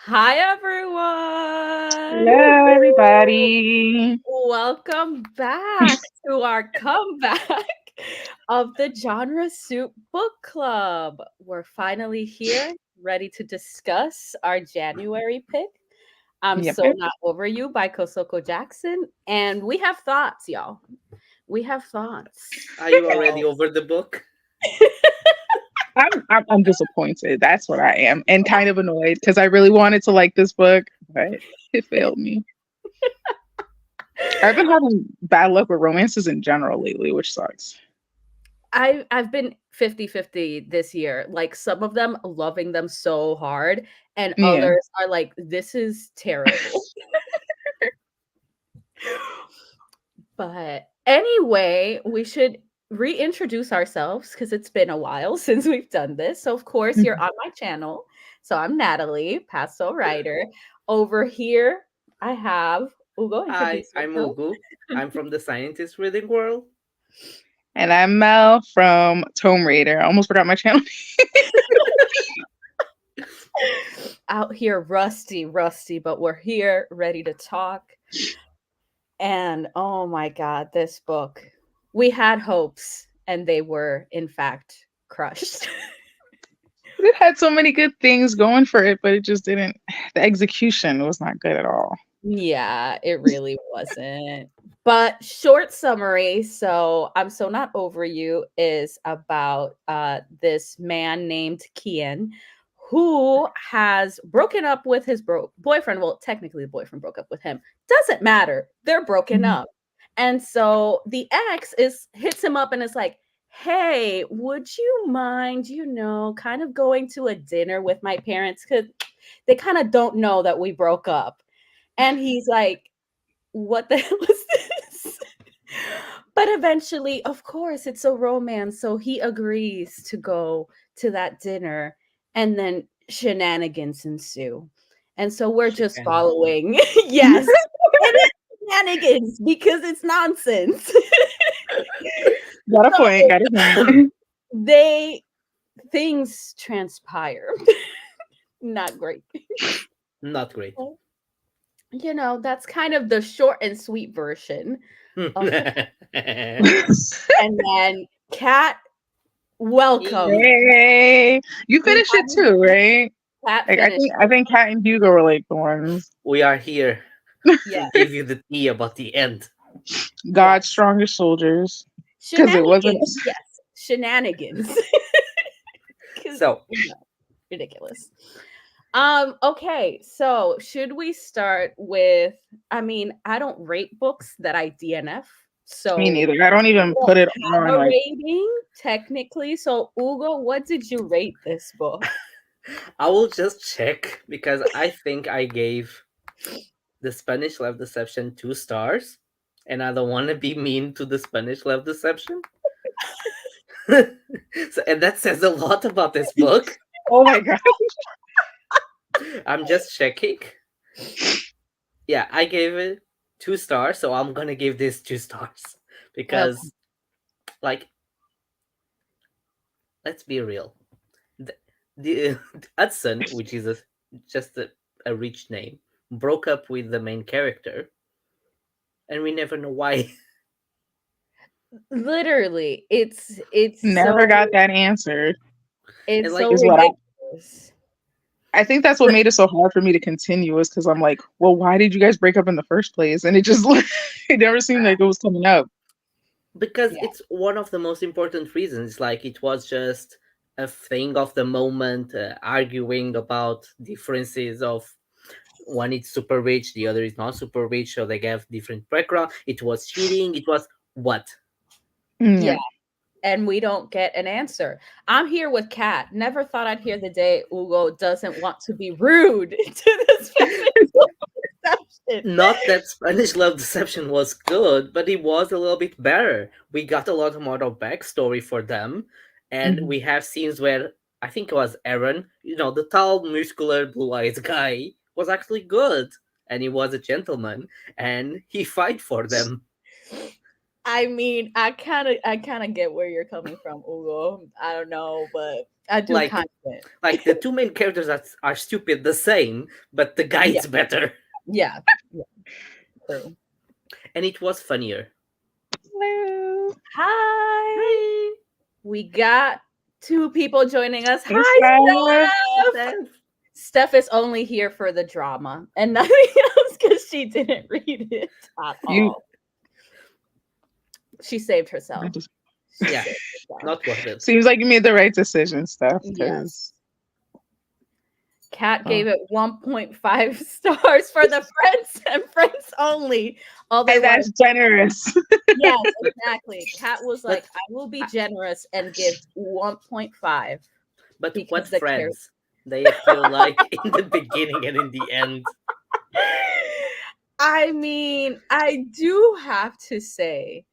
Hi, everyone. Hello, everybody. Welcome back to our comeback of the Genre Soup Book Club. We're finally here, ready to discuss our January pick. I'm Yep, So yep. Not Over You by Kosoko Jackson. And we have thoughts, y'all. We have thoughts. Are you already So, over the book? I'm disappointed. That's what I am, and kind of annoyed because I really wanted to like this book, but it failed me. I've been having bad luck with romances in general lately, which sucks. I've been 50-50 this year. Like some of them loving them so hard and Yeah. others are like this is terrible. But anyway, we should reintroduce ourselves because it's been a while since we've done this. So of course you're on my channel. So I'm Natalie, pastel writer. Over here I have Ugo, Hi, introduce I'm yourself. Ugu. I'm from the Scientist Reading World. And I'm Mel from Tome Raider. I almost forgot my channel. Out here rusty, but we're here ready to talk. And oh my God, this book. We had hopes and they were in fact crushed. It had so many good things going for it, but it just didn't. The execution was not good at all. Yeah, it really wasn't. But short summary, so I'm So Not Over You is about this man named Kian who has broken up with his boyfriend. Well, technically the boyfriend broke up with him. Doesn't matter. They're broken Mhm. up. And so the ex is hits him up and is like, "Hey, would you mind, kind of going to a dinner with my parents cuz they kind of don't know that we broke up." And he's like, what the hell is this? But eventually, of course, it's a romance. So he agrees to go to that dinner and then shenanigans ensue. And so we're just Shenanigans. following. Yes, it is shenanigans because it's nonsense. Got a point. So Got a point. they things transpire. Not great. Not great. That's kind of the short and sweet version of the and then Kat, welcome. Yee. Hey, you We finished it haven't too, right? Kat Like I finished think I it. think Kat and Hugo were like the ones. We are here Yeah, to give you the tea about the end. yeah. God's strongest soldiers. Because it wasn't. Shenanigans, yes. Shenanigans. 'Cause, So, ridiculous. Okay, so should we start with I don't rate books that I DNF. Me So neither. I don't we even don't put it have on a like rating technically. So Ugo, what did you rate this book? I will just check because I think I gave the Spanish Love Deception 2 stars, and I don't want to be mean to the Spanish Love Deception. And that says a lot about this book. oh my god. I'm just checking. Yeah, I gave it 2 stars, so I'm gonna give this 2 stars Okay. because, like, let's be real. The, the Hudson, which is just a rich name, broke up with the main character, and we never know why. Literally, it's Never so got that answered. And it's like, so Is what ridiculous. I think that's what made it so hard for me to continue is because I'm like, well, why did you guys break up in the first place? And it just it never seemed like it was coming up. because Yeah. it's one of the most important reasons. Like, it was just a thing of the moment, arguing about differences of one is super rich, the other is not super rich, so they have different background. It was cheating. It was what? Yeah. Yeah. And we don't get an answer. I'm here with Kat. Never thought I'd hear the day Ugo doesn't want to be rude to this perception. Not that Spanish Love Deception was good, but it was a little bit better. We got a lot more of backstory for them, and Mhm. we have scenes where I think it was Aaron, the tall, muscular, blue-eyed guy, was actually good, and he was a gentleman, and he fight for them. I mean, I kind of get where you're coming from, Ugo. I don't know, but I do Like, kind of. like the two main characters are stupid the same, but the guy Yeah. is better, Yeah. Yeah. True. and it was funnier. Hello. Hi. Hi, We got two people joining us. Hey, Hi, Steph. Steph. Steph. Steph is only here for the drama and nothing else because she didn't read it at You all. She saved herself. just She Yeah, saved herself. not worth it. seems like you made the right decision, Steph. Yes. Because Kat gave it 1.5 stars for the friends and friends only. All they and wanted. that's generous. Yes, exactly. Kat was But like, I will be generous and give 1.5 but because what the friends? They appear like in the beginning and in the end. I mean, I do have to say,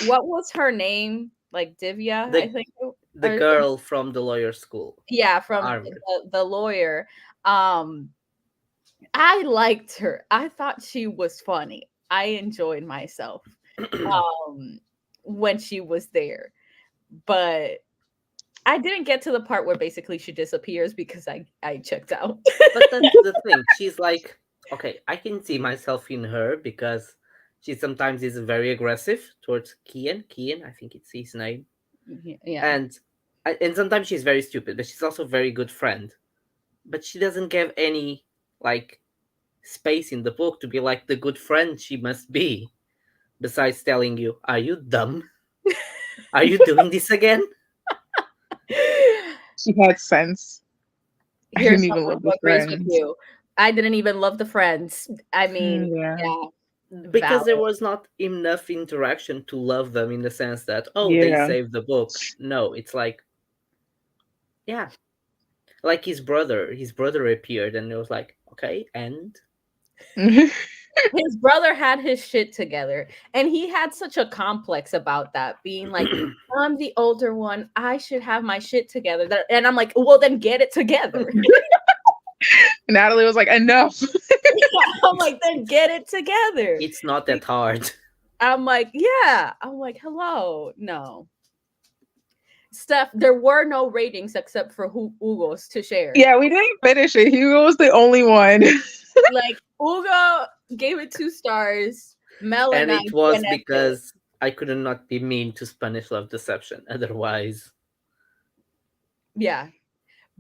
what was her name? Like Divya, I The think. the Or- girl from the lawyer school, yeah, from Harvard. the lawyer. I liked her. I thought she was funny. I enjoyed myself when she was there. But I didn't get to the part where basically she disappears because I checked out. But that's the thing. She's like, okay, I can see myself in her because she sometimes is very aggressive towards Kian. Kian, I think it's his name. Yeah. And sometimes she's very stupid, but she's also a very good friend. But she doesn't give any like space in the book to be like the good friend she must be. Besides telling you, are you dumb? Are you doing this again? She had sense. I Here's didn't even someone love who the agrees with friends. you. I didn't even love the friends. I mean, Yeah. yeah, Because there valid. was not enough interaction to love them in the sense that, oh, they Yeah. saved the book. No, it's like, yeah, like his brother appeared and it was like, okay, and His brother had his shit together, and he had such a complex about that, being like, I'm the older one, I should have my shit together. And I'm like, well, then get it together. Natalie was like, enough. I'm like, then get it together. it's not that hard. I'm like, yeah. I'm like, hello. No. Steph, there were no ratings except for Hugo's to share. Yeah, we didn't finish it. Hugo was the only one. Like, Hugo gave it 2 stars. Mel And and I it was DNF'd it. because I could not be mean to Spanish Love Deception. Otherwise, Yeah.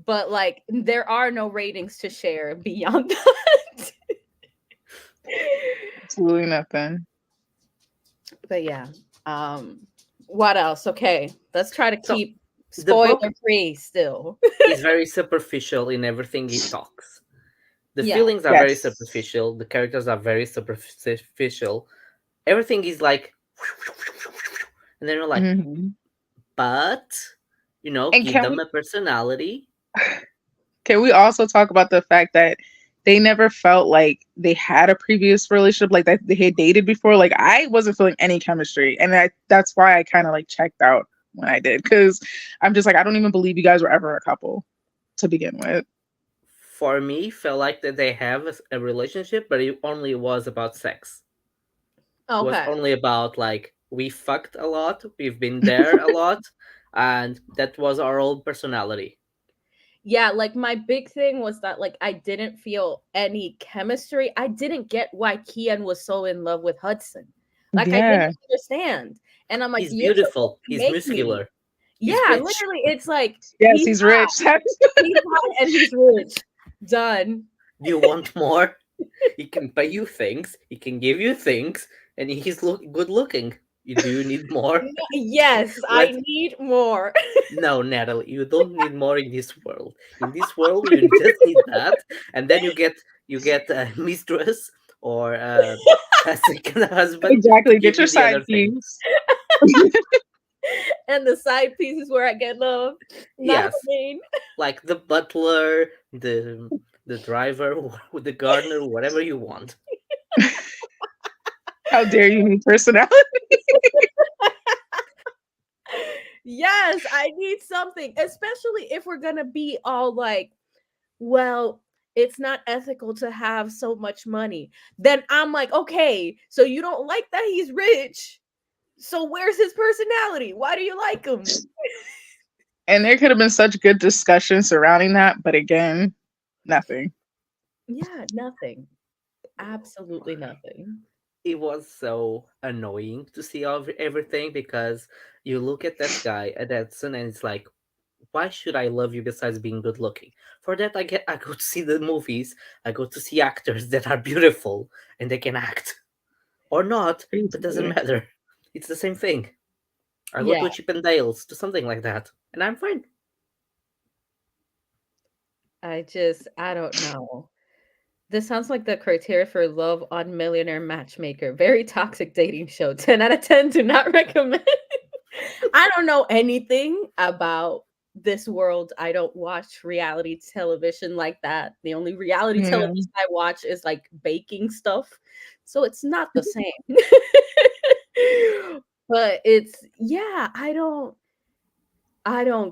But like, there are no ratings to share beyond that. Absolutely nothing. But yeah. What else? Okay, let's try to So, keep the book spoiler free still. is very superficial in everything he talks. The Yeah. feelings are very Yes. superficial. The characters are very superficial. Everything is like, and then you're like, Mhm. but And give them a personality. can we also talk about the fact that they never felt like they had a previous relationship, like that they had dated before? Like I wasn't feeling any chemistry, and that's why I kind of like checked out when I did, because I'm just like, I don't even believe you guys were ever a couple to begin with. For me, felt like that they have a relationship, but it only was about sex. It was Okay. only about like we fucked a lot, we've been there a lot, and that was our old personality. Yeah, like my big thing was that like I didn't feel any chemistry. I didn't get why Kian was so in love with Hudson. Like I Yeah. didn't understand. And I'm like, He's you're supposed beautiful. to He's make me. muscular. He's Yeah, rich. literally, it's like Yes, he's rich. He's hot and he's rich. Done. Do you want more? He can pay you things. He can give you things, and he's good looking. Do you need more? Yes, I Let's need more. No, Natalie, you don't need more in this world. In this world, you just need that, and then you get a mistress or a second husband to Exactly. Get give your you the other side things. piece. And the side pieces where I get love. Not Yes, Hussein. like the butler, the driver, the gardener, whatever you want. How dare you need personality? Yes, I need something, especially if we're gonna be all like, well, it's not ethical to have so much money. Then I'm like, okay, so you don't like that he's rich. So where's his personality? Why do you like him? And there could have been such good discussion surrounding that, but again, nothing. Yeah, nothing. Absolutely nothing. It was so annoying to see everything because you look at that guy at Edson and it's like, why should I love you besides being good looking? For that, I go to see the movies. I go to see actors that are beautiful and they can act or not, but doesn't Basically. matter. It's the same thing. I go Yeah, to Chip and Dale's to something like that, and I'm fine. I don't know. This sounds like the criteria for love on Millionaire Matchmaker. Very toxic dating show. 10 out of 10 do not recommend. I don't know anything about this world. I don't watch reality television like that. The only reality Yeah. television I watch is like baking stuff. So it's not the same. But it's yeah, I don't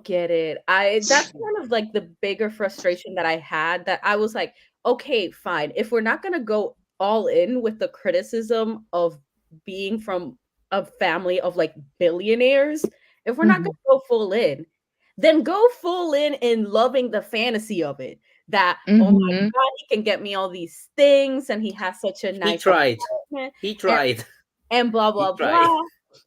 get it. I That's kind of like the bigger frustration that I had, that I was like, okay, fine. If we're not going to go all in with the criticism of being from a family of like billionaires, if we're not going Mhm. to go full in, then go full in loving the fantasy of it. That, oh my Mhm. God, he can get me all these things and he has such a He nice tried. apartment He and tried. blah He blah tried. blah.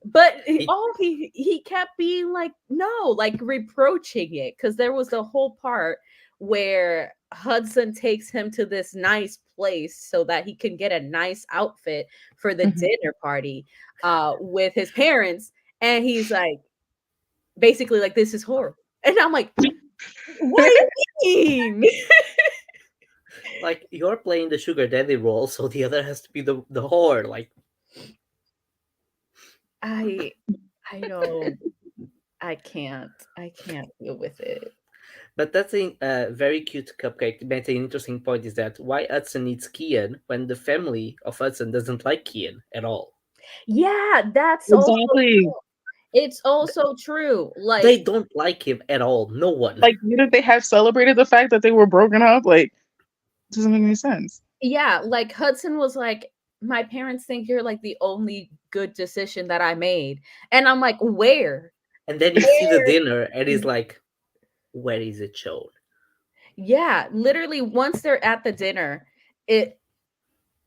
But He he kept being like, no, like reproaching it, because there was the whole part where Hudson takes him to this nice place so that he can get a nice outfit for the Mhm. dinner party with his parents, and he's like, basically like, this is horrible, and I'm like, what do you mean? like you're playing the sugar daddy role, so the other has to be the whore. Like, I I don't I can't deal with it. but that's a very cute cupcake. But an interesting point is that why Hudson needs Kian when the family of Hudson doesn't like Kian at all. Yeah, that's also Exactly. it's Th- also true. They don't like him at all. No one. Like, wouldn't they have celebrated the fact that they were broken up? Like, it doesn't make any sense. Yeah, like Hudson was like, my parents think you're like the only good decision that I made. And I'm like, where? And then you see the Where? dinner, and he's like, "Where is it shown?" Yeah, literally once they're at the dinner, it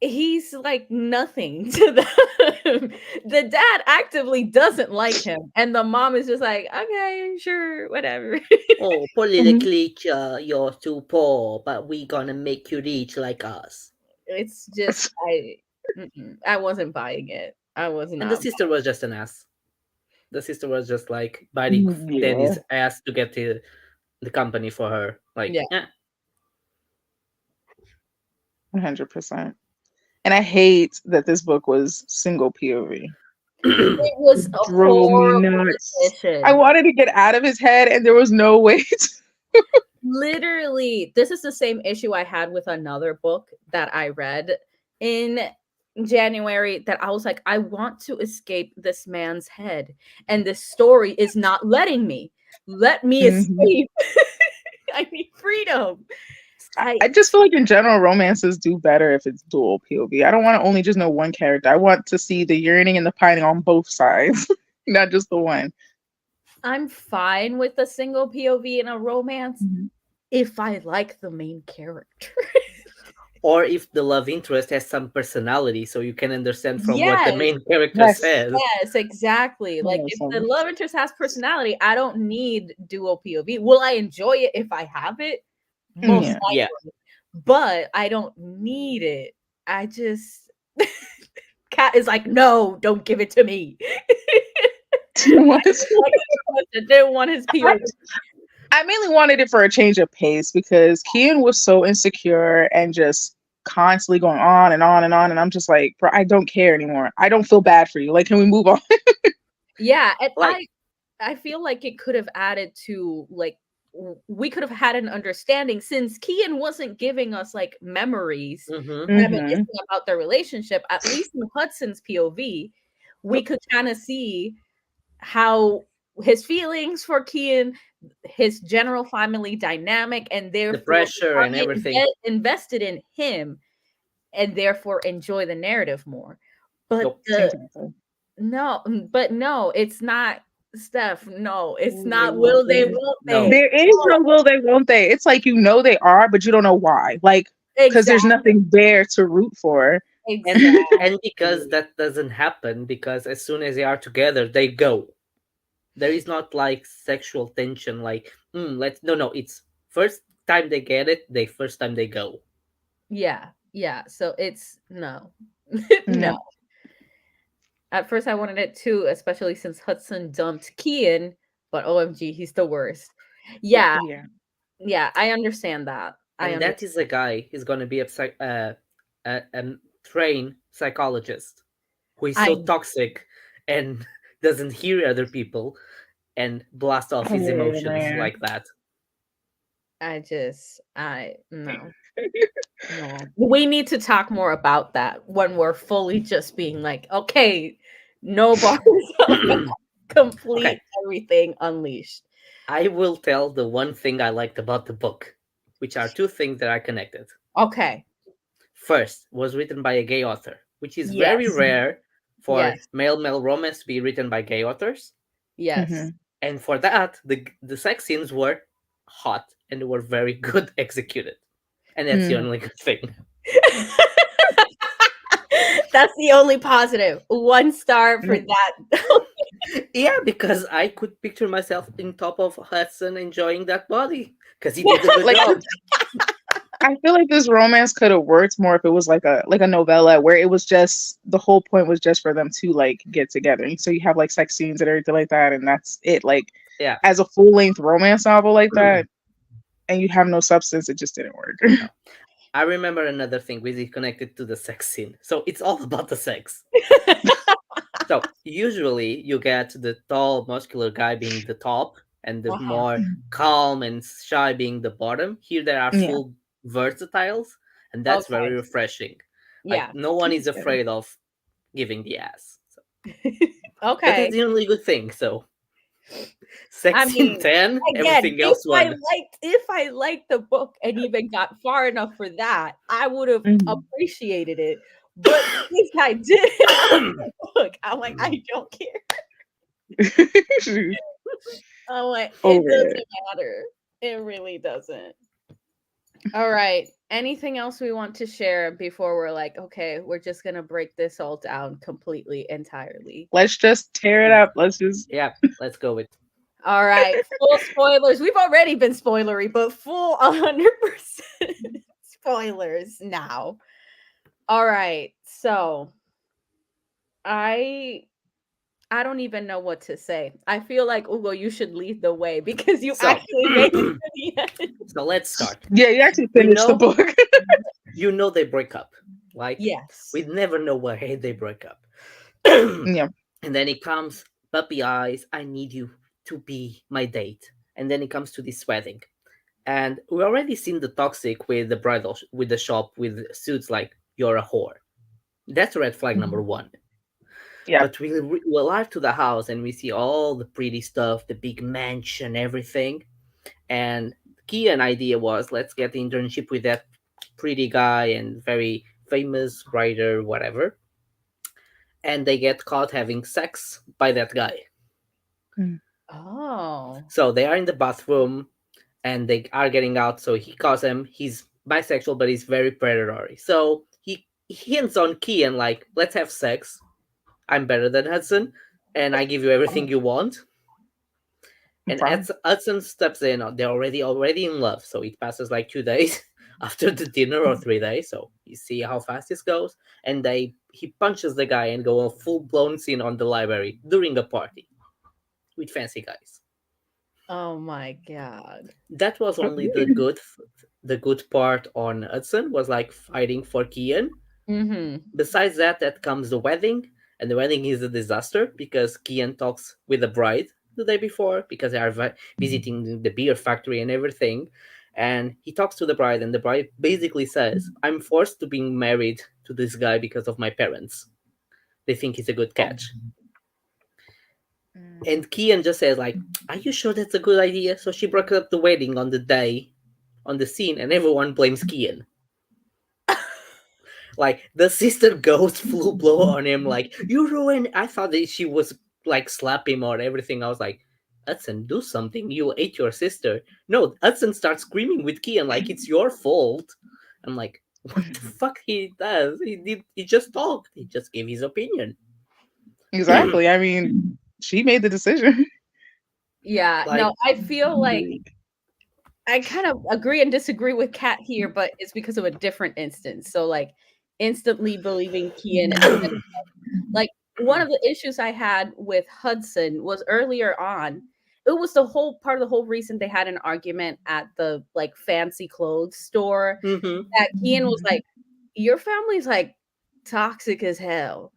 he's like nothing to them. The dad actively doesn't like him, and the mom is just like, okay, sure, whatever. Oh, Mhm. politically, you're too poor, but we gonna make you rich like us. It's just I wasn't buying it. I was And the not. sister was just an ass. The sister was just like biting Yeah, daddy's ass to get the company for her. Like, Yeah. eh. 100%. And I hate that this book was single POV. It was a Drove me horrible nuts. I decision. wanted to get out of his head, and there was no way. Literally, this is the same issue I had with another book that I read in January, that I was like, I want to escape this man's head, and this story is not letting me. Let me Mhm. escape. I need freedom. I I just feel like in general, romances do better if it's dual POV. I don't want to only just know one character. I want to see the yearning and the pining on both sides, not just the one. I'm fine with a single POV in a romance Mhm. if I like the main character. Or if the love interest has some personality, so you can understand from what the Yes. main character Yes. says. Yes, exactly. Like, if the 100%. love interest has personality, I don't need dual POV. Will I enjoy it if I have it? Most Yeah. Yeah. likely. But I don't need it. I just Cat is like, no, don't give it to me. What? Like, I didn't want his I, POV. I mainly wanted it for a change of pace because Kian was so insecure and just constantly going on and on and on. And I'm just like, bro, I don't care anymore. I don't feel bad for you. Like, can we move on? Yeah, and Like, I feel like it could have added to like we could have had an understanding, since Kian wasn't giving us like memories mm-hmm. Hmm. reminiscing about their relationship. At least in Hudson's POV, we could kind of see how his feelings for Kian, his general family dynamic, and The therefore pressure and everything. get invested in him, and therefore enjoy the narrative more. But Nope. the Exactly. no, but no, it's not. Steph, no, it's Oh my not will they, goodness. won't No. they? There is no will they, won't they. It's like you know they are, but you don't know why. Like, because there's Exactly. nothing there to root for. and Exactly. and because that doesn't happen, because as soon as they are together they go. There is not like sexual tension, like let's no, it's first time they get it, they first time they go. Yeah. Yeah. So it's no. Yeah. No. At first I wanted it too, especially since Hudson dumped Kian, but OMG, he's the worst. Yeah, Yeah. Yeah. Yeah, I understand that. I and that is a understand. guy, he's gonna be a trained psychologist who is I so toxic and doesn't hear other people and blast off his Oh emotions man. like that. I no. No. We need to talk more about that when we're fully just being like, okay, no bars, Okay, complete everything unleashed. I will tell the one thing I liked about the book, which are two things that are connected. Okay. First, was written by a gay author, which is very Yes. rare for Yes. male romance to be written by gay authors. Yes. Hmm. And for that, the sex scenes were hot and were very good executed. And that's the Mm. only good thing. That's the only positive. 1 star for Mm. that. Yeah, because I could picture myself in top of Hudson enjoying that body because he did a good Like job. I feel like this romance could have worked more if it was like a novella where it was just the whole point was just for them to like get together. And so you have like sex scenes and everything like that, and that's it. Like Yeah. as a full length romance novel like that, and you have no substance, it just didn't work. No. I remember another thing which is connected to the sex scene. So it's all about the sex. So usually you get the tall, muscular guy being the top and the Uh-huh. more calm and shy being the bottom. Here there are Yeah. full versatiles, and that's very Okay. refreshing. Like Yeah. no one is Yeah. afraid of giving the ass. So that is Okay. the only good thing. So I sex in mean, 10, again, everything else won. if I liked the book and even got far enough for that, I would have Mhm. appreciated it. But since I didn't like the book, I'm like, I don't care. I'm like, it Over it. doesn't matter. It really doesn't. All right. Anything else we want to share before we're like, okay, we're just gonna break this all down completely, entirely. Let's just tear it up. Let's just Yeah, let's go with. All right, full spoilers. We've already been spoilery, but full 100% spoilers now. All right. So, I I don't even know what to say. I feel like Ugo, you should lead the way because you So, actually made it to the end. so let's start. yeah, you actually You finished the know, book. you know they break up. Like Yes. we never know why they break up. And Yeah. then it comes puppy eyes. I need you to be my date. And then it comes to this wedding. And we already seen the toxic with the bridal with the shop with suits like you're a whore. That's red flag number Mhm. one. Yeah. But we arrive to the house and we see all the pretty stuff, the big mansion, everything. And key an idea was let's get the internship with that pretty guy and very famous writer, whatever. And they get caught having sex by that guy. Mm. Oh. So they are in the bathroom and they are getting out. So he calls him. He's bisexual, but he's very predatory. So he hints on Key and like, let's have sex. I'm better than Hudson, and I give you everything you want. I'm And fine. Hudson steps in. They're already in love. So it passes like 2 days after the dinner or 3 days. So you see how fast this goes. And he punches the guy and go a full blown scene on the library during a party with fancy guys. Oh my god. That was only the good part on Hudson was like fighting for Kian. Mhm. Besides that, that comes the wedding, and the wedding is a disaster because Kian talks with the bride the day before because they are visiting the beer factory and everything. And he talks to the bride, and the bride basically says, I'm forced to being married to this guy because of my parents. They think he's a good Oh. catch. Mm. And Kian just says, like, are you sure that's a good idea? So she broke up the wedding on the day, on the scene, and everyone blames Kian. Like the sister goes full blow on him, like you ruined. I thought that she was like slap him or everything. I was like, Hudson, do something. You ate your sister. No, Hudson starts screaming with Kian like it's your fault. I'm like, what the fuck he does? He just talked. He just gave his opinion. Exactly. I mean, she made the decision. Yeah, Like no, I feel like I kind of agree and disagree with Kat here, but it's because of a different instance. So like instantly believing Kian instead of like one of the issues I had with Hudson was earlier on. It was the whole part of the whole reason they had an argument at the like fancy clothes store mm-hmm. that Kian was like, "Your family's like toxic as hell,"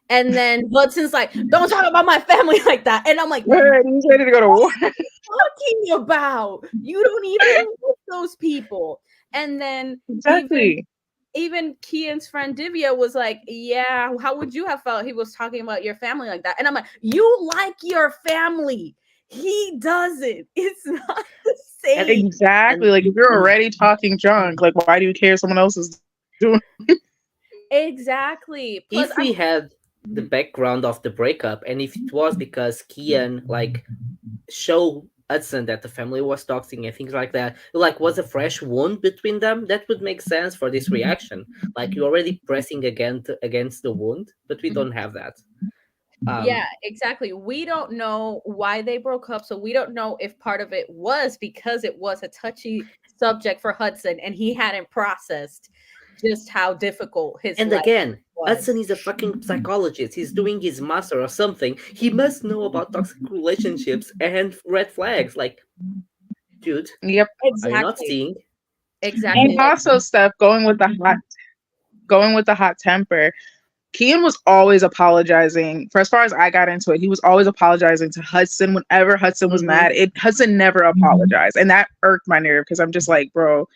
and then Hudson's like, "Don't talk about my family like that," and I'm like, Right, he's ready to go to war. talking about? You don't even know those people. And then Exactly. even Kian's friend Divya was like, yeah, how would you have felt he was talking about your family like that? And I'm like, you like your family. He doesn't. It's not the same. Exactly. And Like if you're already talking junk, like why do you care someone else is doing? Exactly. Plus, if we had the background of the breakup, and if it was because Kian like show Hudson that the family was toxic and things like that, like was a fresh wound between them, that would make sense for this reaction. Like you're already pressing against the wound, but we don't have that. yeah, Um, exactly. We don't know why they broke up. So we don't know if part of it was because it was a touchy subject for Hudson and he hadn't processed just how difficult his and life again, Hudson was. is a fucking psychologist. He's doing his master or something. He must know about toxic relationships and red flags. Like, dude, Yep. are you not Exactly. seeing? Exactly. And Like, also, Steph, going with the hot temper. Kian was always apologizing. For as far as I got into it, he was always apologizing to Hudson whenever Hudson was Mm-hmm. mad. Hudson never apologized, and that irked my nerve because I'm just like, bro,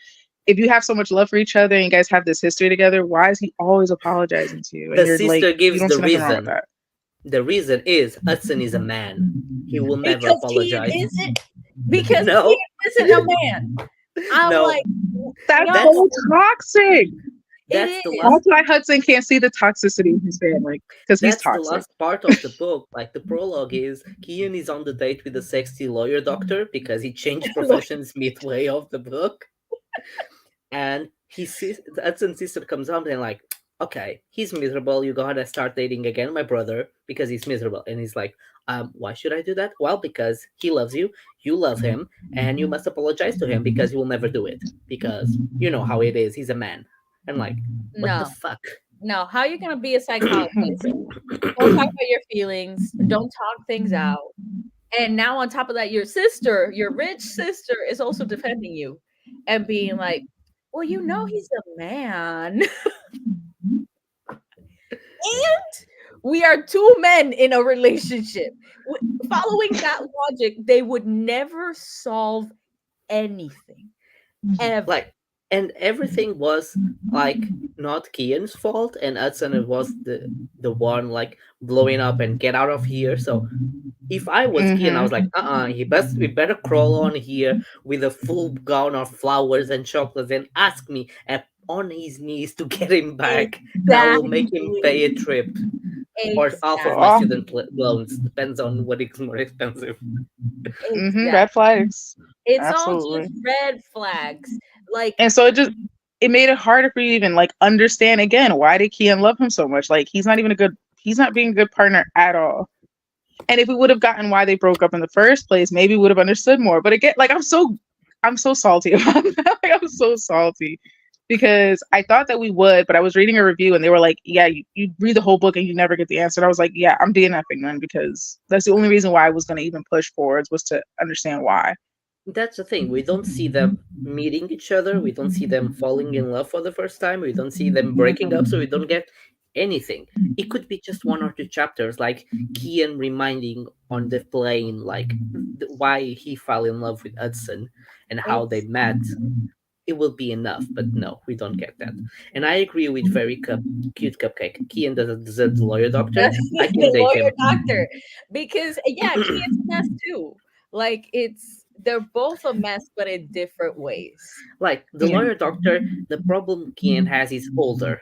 if you have so much love for each other and you guys have this history together, why is he always apologizing to you? And The you're like, sister you gives don't the see nothing wrong with reason. that. The reason is Hudson is a man. He will never because Kian apologize. isn't, because No, Kian isn't a man. I'm no, like, That's that's so no, toxic. that's it the is. last That's why Hudson can't see the toxicity in his family because he's that's the toxic. last part of the book. Like the prologue is Kian is on the date with the sexy lawyer doctor because he changed professions midway of the book, and Hudson's sister comes up and like, okay, he's miserable. You gotta start dating again, my brother, because he's miserable. And he's like, why should I do that? Well, because he loves you, you love him, and you must apologize to him because he will never do it because you know how it is. He's a man. I'm like, what the No, fuck? no. How are you gonna be a psychologist? Don't talk about your feelings. Don't talk things out. And now on top of that, your sister, your rich sister, is also defending you and being like, "Well, you know, he's a man." And we are two men in a relationship. Following that logic, they would never solve anything ever. Like, and everything was like not Kian's fault, and Hudson was the one like blowing up and get out of here. So if I was Kian, I was like, Mm-hmm. we better crawl on here with a full gown of flowers and chocolates and ask me on his knees to get him back, and I will make him pay a Exactly. trip or half of my Exactly. Oh, student loans. Depends on what is more expensive. red Exactly. flags. It's all just Absolutely. red flags. Like, And so it made it harder for you to even like understand again why did Kian love him so much? Like he's not being a good partner at all. And if we would have gotten why they broke up in the first place, maybe we would have understood more. But again, like I'm so salty about that. Like, I'm so salty because I thought that we would, but I was reading a review and they were like, yeah, you read the whole book and you never get the answer. And I was like, yeah, I'm DNFing then because that's the only reason why I was going to even push forwards was to understand why. That's the thing. We don't see them meeting each other. We don't see them falling in love for the first time. We don't see them breaking up, so we don't get anything. It could be just one or two chapters, like Kian reminding on the plane, like why he fell in love with Hudson and how they met. It will be enough, but no, we don't get that. And I agree with cute cupcake. Kian doesn't deserve the lawyer doctor. I can the date lawyer him. doctor, because yeah, Kia's a mess too. Like, they're both a mess, but in different ways. Like the Yeah. lawyer doctor, the problem Kian has is older.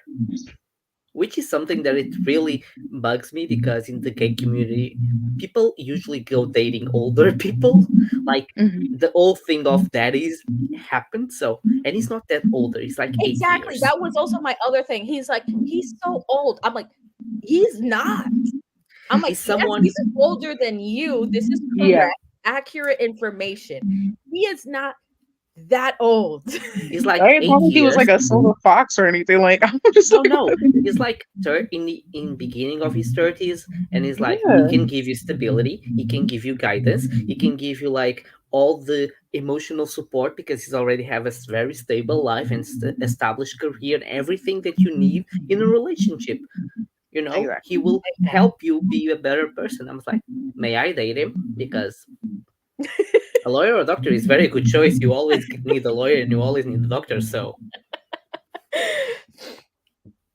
which is something that it really bugs me because in the gay community, people usually go dating older people. Like Mhm. the old thing of daddies happened. So, and he's not that older. He's like eight Exactly. years. That was also my other thing. He's like, he's so old. I'm like, he's not. I'm like, He's yes, someone. he's older than you. This is Yeah. correct, accurate information. He is not that old. He's like I didn't eight know he was years. like a silver fox or anything. Like I'm just No, like, no. what? He's like in the in beginning of his 30s, and he's like he Yeah. can give you stability, he can give you guidance, he can give you like all the emotional support because he's already have a very stable life and established career and everything that you need in a relationship. You know, he Exactly. will help you be a better person. I was like, may I date him? Because a lawyer or a doctor is very good choice. You always need a lawyer and you always need a doctor. So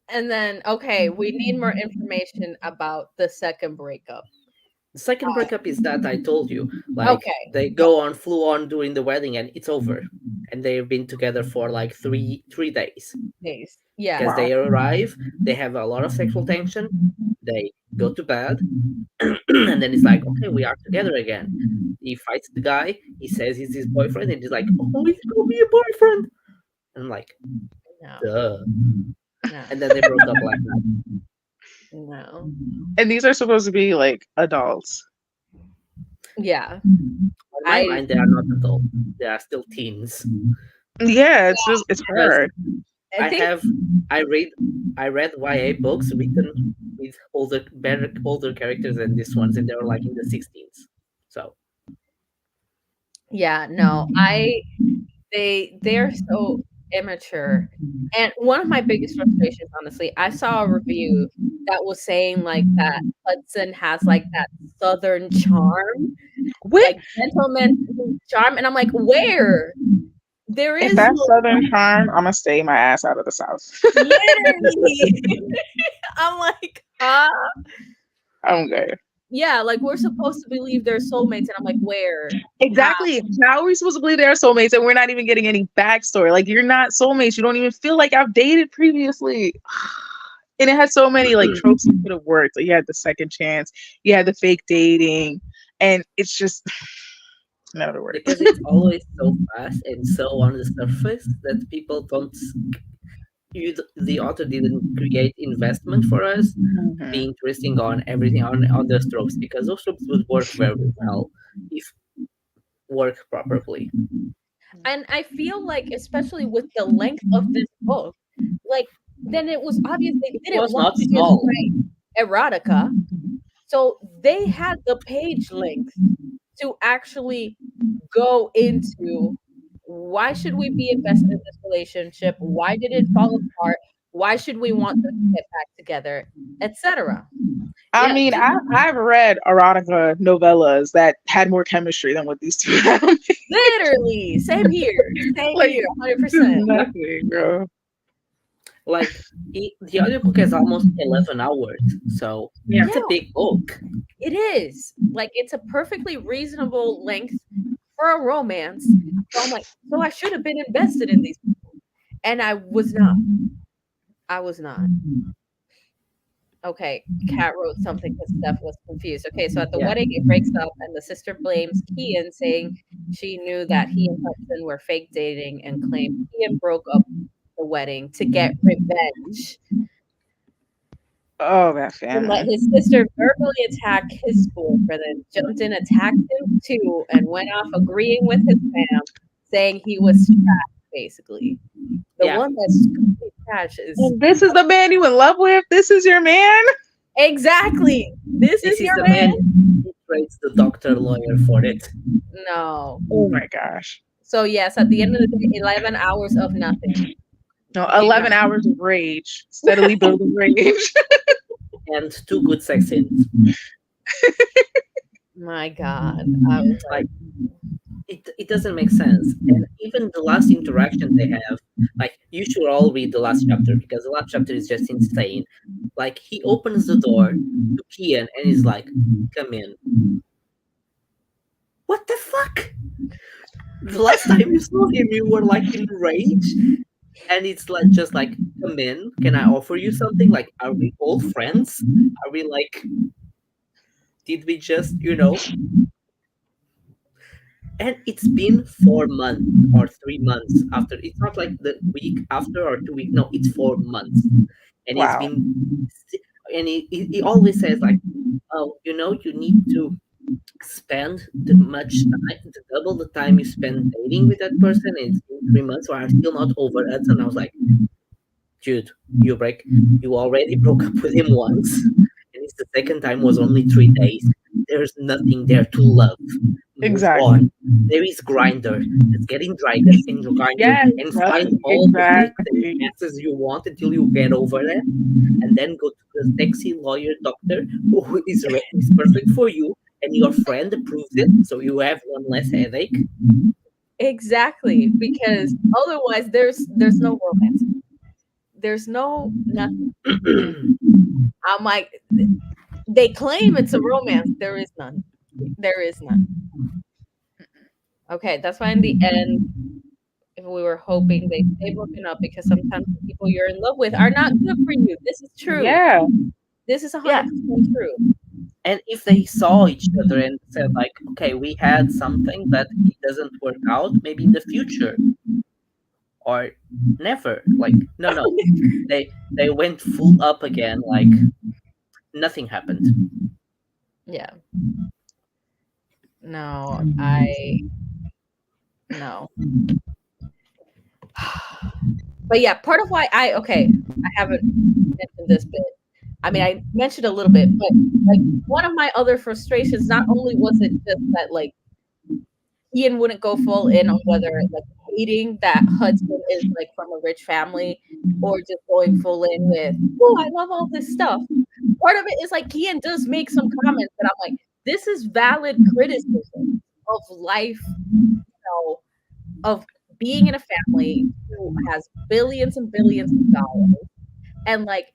And then, okay, we need more information about the second breakup. the second breakup is that I told you, like Okay, they go on, flew on during the wedding, and it's over. And they've been together for like three days days. Yeah. because Wow. they arrive, they have a lot of sexual tension, they go to bed, and then it's like, okay, we are together again. He fights the guy, he says he's his boyfriend, and he's like, oh, he's gonna be a boyfriend. And I'm like, No, duh. no, And then they broke up like that. no. And these are supposed to be like adults. Yeah. In my I mind, they are not adult; they are still teens. Yeah, it's just it's Because hard. I I think have I read YA books written with older characters than this ones, and they were like in the 16s. So yeah, no. They're so immature. And one of my biggest frustrations, honestly, I saw a review that was saying like that Hudson has like that southern charm, Wait, like gentleman charm, and I'm like, where? There if is that's no Southern charm, I'm gonna stay my ass out of the South. literally. I'm like, huh? I'm good. Yeah, like we're supposed to believe they're soulmates, and I'm like, where? How? Exactly. How are we supposed to believe they're soulmates and we're not even getting any backstory? Like you're not soulmates. You don't even feel like I've dated previously. And it had so many like tropes that could have worked. Like you had the second chance, you had the fake dating, and it's just never worked. because it's always so fast and so on the surface that people don't. The author didn't create investment for us, be Mhm. interesting on everything on those tropes because those tropes would work very well if work properly. And I feel like, especially with the length of this book, like then it was obvious they It didn't was want not to just small. write erotica. So they had the page length to actually go into why should we be invested in this relationship? Why did it fall apart? Why should we want them to get back together, etc. I Yeah, mean, just I've read erotica novellas that had more chemistry than what these two have. Literally, same Like here, this is 100%. nothing, bro. like the audiobook has almost 11 hours, so Yeah. it's a Yeah, big book. it is. Like it's a perfectly reasonable length for a romance. So I'm like, so I should have been invested in these people. And I was not. I was not. Okay, Kat wrote something because Steph was confused. Okay, so at the Yeah, wedding, it breaks up, and the sister blames Kian, saying she knew that he and Hudson were fake dating and claimed Kian broke up the wedding to get revenge Oh, that and let family. his sister verbally attack his boyfriend, then jumped in, attacked him too, and went off agreeing with his fam, saying he was trash, basically. The yeah. one that's complete trash is And this is the man you in love with. This is your man. exactly. This is This is your the man? man who trades the doctor lawyer for it. No. Oh my gosh. So yes, at the end of the day, 11 hours of nothing. No, You know, 11 hours of rage, steadily building rage. And two good sex scenes. my God. I was Like like, it doesn't make sense. And even the last interaction they have, like you should all read the last chapter because the last chapter is just insane. Like he opens the door to Kian and he's like, "Come in." What the fuck? The last time you saw him, you were like in rage. And it's like just like, come in, can I offer you something? Like, are we old friends? Are we like, did we just, and it's been 4 months or 3 months after. It's not like the week after or 2 weeks. No, it's 4 months, and it's Wow. been. And he always says like, oh, you need to spend the much time, the double the time you spend dating with that person. And it's been 3 months, so I'm still not over it. And I was like, dude, you already broke up with him once, and it's the second time was only 3 days. There's nothing there to love. Move Exactly. on. There is Grinder. Let's get in Grinder Yes. and find Right. all the dicks and Exactly. asses you want until you get over it, and then go to the sexy lawyer doctor who is perfect for you, and your friend approves it, so you have one less headache. Exactly, because otherwise there's no romance. There's no nothing. I'm like, they claim it's a romance. There is none. There is none. Okay, that's why in the end, if we were hoping they stay broken up, because sometimes the people you're in love with are not good for you. This is true. Yeah. This is Yeah, 100% true. and if they saw each other and said like, okay, we had something, but it doesn't work out, maybe in the future or never. Like, no, they went full up again, like nothing happened. Yeah. No, I no. But yeah, part of why I haven't mentioned this bit. I mean, I mentioned a little bit, but like one of my other frustrations, not only was it just that like Ian wouldn't go full in on whether like hating that Hudson is like from a rich family or just going full in with, oh, I love all this stuff. Part of it is like Ian does make some comments that I'm like, this is valid criticism of life, of being in a family who has billions and billions of dollars. And like,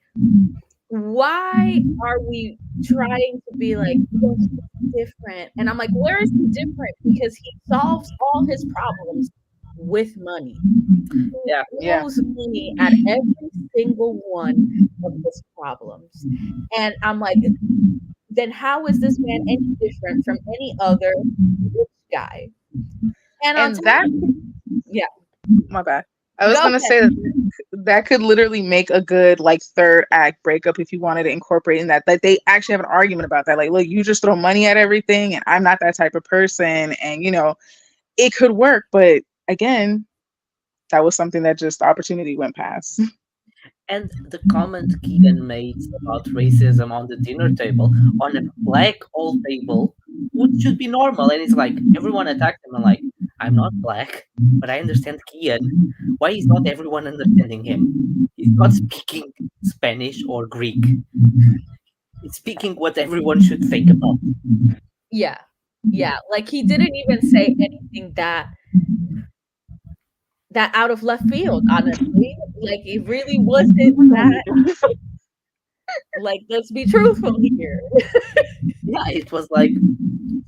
why are we trying to be like, well, he's different? And I'm like, where is he different? Because he solves all his problems with money. He Yeah, Yeah. throws money at every single one of his problems. And I'm like, then how is this man any different from any other rich guy? And on And top that, of it, yeah, my bad. I was go gonna ahead. say that could literally make a good like third act breakup if you wanted to incorporate in that. Like they actually have an argument about that. Like, look, you just throw money at everything, and I'm not that type of person, and it could work. But again, that was something that just the opportunity went past. and the comment Keegan made about racism on the dinner table, on a black old table, which should be normal, and it's like everyone attacked him. I'm like, I'm not black, but I understand Kian. Why is not everyone understanding him? He's not speaking Spanish or Greek. He's speaking what everyone should think about. Yeah. Yeah. Like he didn't even say anything that out of left field, honestly. Like it really wasn't that, like, let's be truthful here. Yeah, it was like,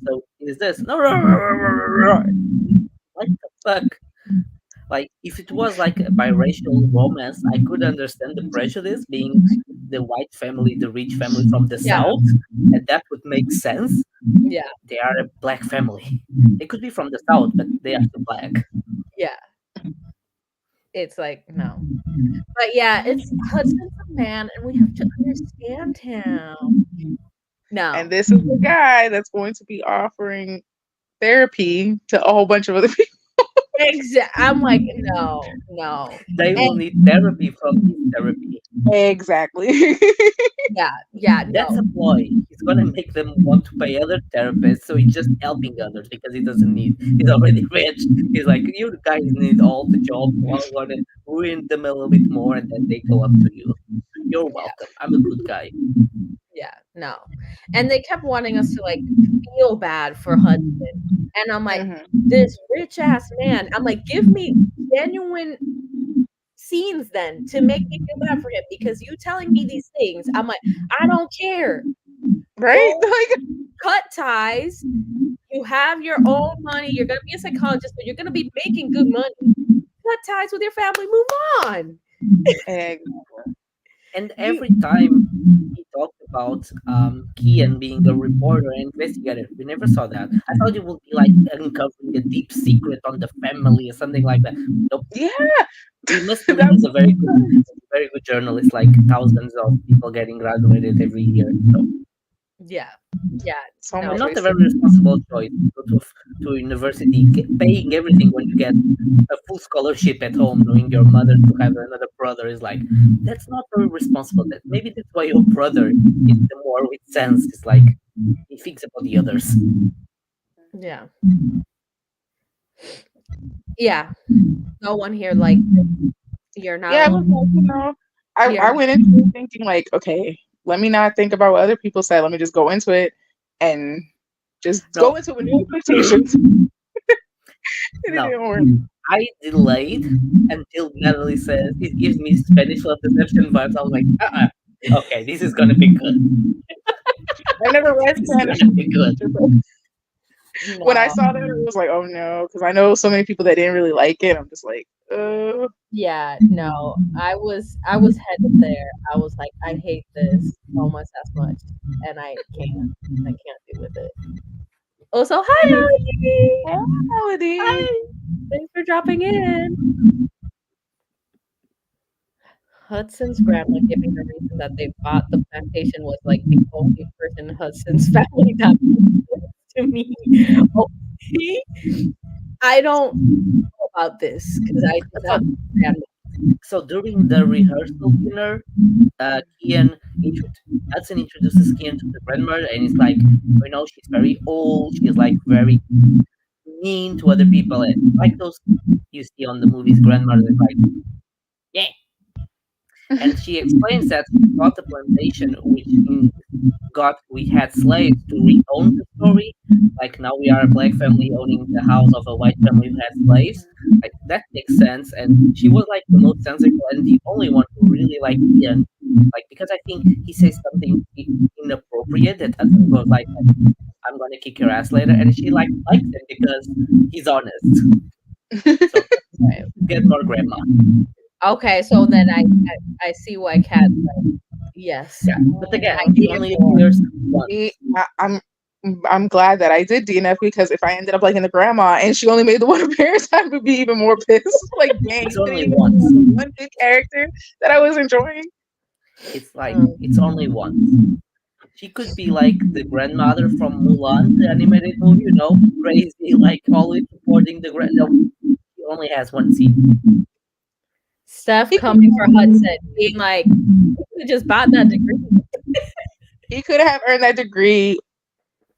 so is this? No, no, no, no, no, no, no. What the fuck? Like, if it was like a biracial romance, I could understand the prejudice being the white family, the rich family from the Yeah. south, and that would make sense. Yeah. They are a black family. They could be from the south, but they are still black. Yeah. It's like, no. But yeah, it's Hudson's a man and we have to understand him. No. And this is the guy that's going to be offering therapy to a whole bunch of other people. I'm like, no. They And will need therapy from his therapy. Exactly. yeah, That's no. a ploy. He's gonna make them want to pay other therapists, so he's just helping others because he doesn't need. He's already rich. He's like, you guys need all the jobs. Well, I'm gonna ruin them a little bit more, and then they go up to you. You're welcome. I'm a good guy. Yeah, no. And they kept wanting us to like feel bad for Hudson. And I'm like, Mhm. this rich ass man, I'm like, give me genuine scenes then to make me feel bad for him because you telling me these things, I'm like, I don't care. Right? Go cut ties. You have your own money. You're gonna be a psychologist, but you're gonna be making good money. cut ties with your family. Move on. Egg. And You every time he talked about Kian being a reporter and investigator, we never saw that. I thought it would be like uncovering a deep secret on the family or something like that. Nope. Yeah, We must that believe he's a was very good journalist, like thousands of people getting graduated every year. So, yeah. Yeah. so and much No. not a wasted. very responsible choice to go to university, paying everything when you get a full scholarship at home, knowing your mother to have another brother is like, that's not very responsible. That maybe that's why your brother is the more with sense. It's like he thinks about the others. Yeah. Yeah. No one here like you're not Yeah, it was alone. like, You're I went into it thinking like, okay, let me not think about what other people said. Let me just go into it and just No, go into it with new expectations. And it no, didn't work. I delayed until Natalie says it gives me Spanish love deception vibes. I was like, okay, this is gonna be good. I never read This is Spanish. gonna be good. When I no. saw that, it was like, oh no, because I know so many people that didn't really like it. I'm just like, Yeah, no. I was headed there. I was like, I hate this almost as much, and I can't deal with it. Also, hi, Melody. Melody. Hi. Thanks for dropping in. Hudson's grandma giving the reason that they bought the plantation was like the only person in Hudson's family that makes sense to me. Oh, see? I don't know about this because I did So, not understand. so during the rehearsal dinner, Kian Hudson introduces Kian to the grandmother, and it's like, she's very old. She's like very mean to other people, like those you see on the movies. Grandmother is like, yeah, and she explains that she bought the plantation, we had slaves to re-own the story. Like now we are a black family owning the house of a white family who had slaves. Like that makes sense. And she was like the most sensible and the only one who really liked Ian. Like because I think he says something inappropriate that Hudson goes like, "I'm gonna kick your ass later," and she like likes him because he's honest. So get more grandma. Okay, so then I see why Kat said yes. Yeah, but again, I she get only more. appears once. I'm glad that I did DNF because if I ended up liking the grandma and she only made the one appearance, I would be even more pissed. Like, dang, It's you didn't only even once. have one good character that I was enjoying. It's like it's only once. She could be like the grandmother from Mulan, the animated movie, crazy, like always supporting the grand. No, she only has one scene. Steph He could coming for Hudson, being like, "You could just bought that degree." he could have earned that degree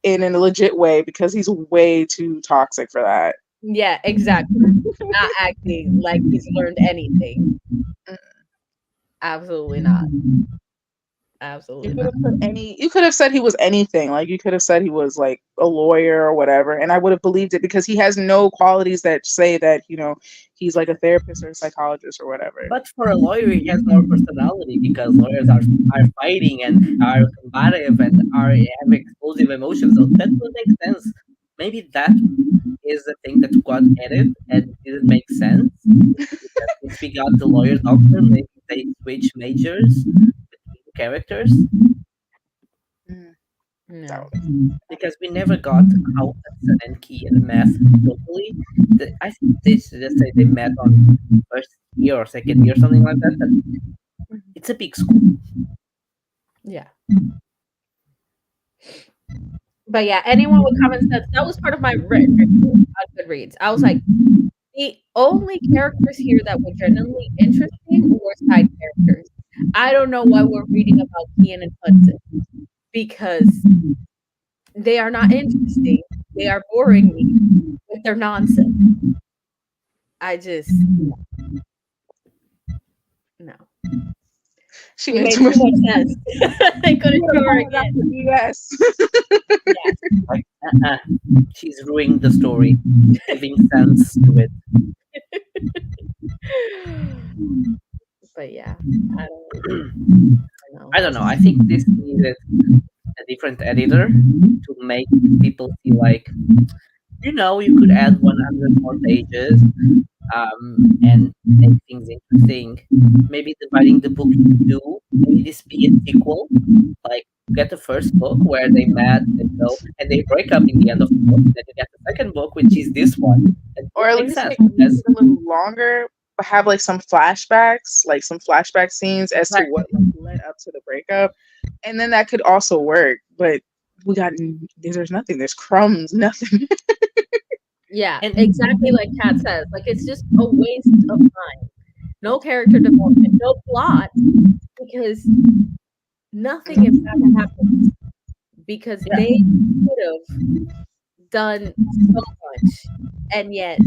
in a legit way because he's way too toxic for that. Yeah, exactly. Not acting like he's learned anything. Absolutely not. Absolutely You could not. have put you could have said he was anything. Like you could have said he was like a lawyer or whatever, and I would have believed it because he has no qualities that say that, he's like a therapist or a psychologist or whatever. But for a lawyer, he has more personality because lawyers are fighting and are combative and have explosive emotions. So that would make sense. Maybe that is the thing that got added and didn't make sense. Because since we got the lawyer doctor, maybe they switch majors between characters. Mm, No. that would- Because we never got how Hudson and Key and Math totally. I think they should just say they met on first year or second year, something like that. But it's a big school. Yeah. But yeah, anyone with common sense, that was part of my written review on Goodreads. I was like, the only characters here that were genuinely interesting were side characters. I don't know why we're reading about Kian and Hudson because they are not interesting. They are boring me with their nonsense. I just no. She It made made too much too much sense. I couldn't do her again. Yes. Yes. Like, she's ruining the story, giving sense to it. But yeah, I don't know. I don't know. I think this needed a different editor to make people feel like, you could add 100 more pages. and make things interesting. Maybe dividing the book into two. Maybe this be a sequel. Like get the first book where they met and go and they break up in the end of the book. Then you get the second book, which is this one. And Or it at makes least sense make it because a little longer, but have like some flashbacks, like some flashback scenes as to what like led up to the breakup, and then that could also work. But we got there's nothing. There's crumbs. Nothing. Yeah, and exactly like Kat says. Like it's just a waste of time. No character development, no plot, because nothing in fact happens. Because yeah, they could have done so much, and yet